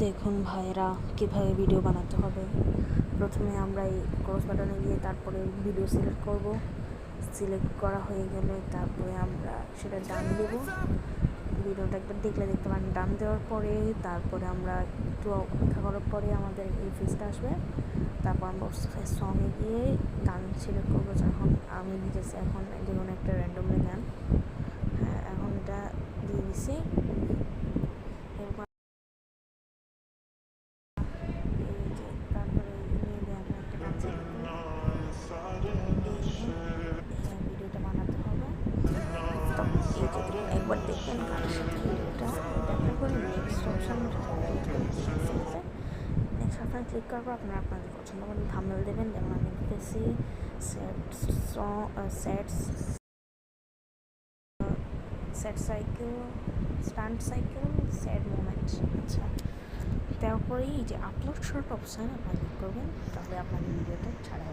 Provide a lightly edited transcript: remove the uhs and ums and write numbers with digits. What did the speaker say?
দেখুন ভাইরা কীভাবে ভিডিও বানাতে হবে। প্রথমে আমরা এই ক্রস বাটনে গিয়ে তারপরে ভিডিও সিলেক্ট করব। সিলেক্ট করা হয়ে গেলে তারপরে আমরা সেটা ডান দেব। ভিডিওটা একবার দেখলে দেখতে পারেন। ডান দেওয়ার পরে তারপরে আমরা একটু অপেক্ষা করার পরে আমাদের এই ফেসটা আসবে। তারপর আমরা সঙ্গে গিয়ে গান সিলেক্ট করবো। যখন আমি দিতেছি এখন যে কোনো একটা র্যান্ডমলি গান, হ্যাঁ এখন এটা দিয়ে দিছি। এরপর ভিডিওটা বানাতে হবে। তো একবার দেখবেন গানের সাথে ভিডিওটা দেখার পরে নেক্সট অপশান নেক্সট অপশানে ক্লিক করার পর আপনারা আপনাদের পছন্দ মতো থাম্বনেল দেবেন। যেমন আমি দিতেছি sad cycle, stunt cycle, sad moment. আচ্ছা, তারপরেই যে আপলোড শর্ট অপশান আপনারা ক্লিক করবেন, তাহলে আপনাদের ভিডিওটা ছাড়া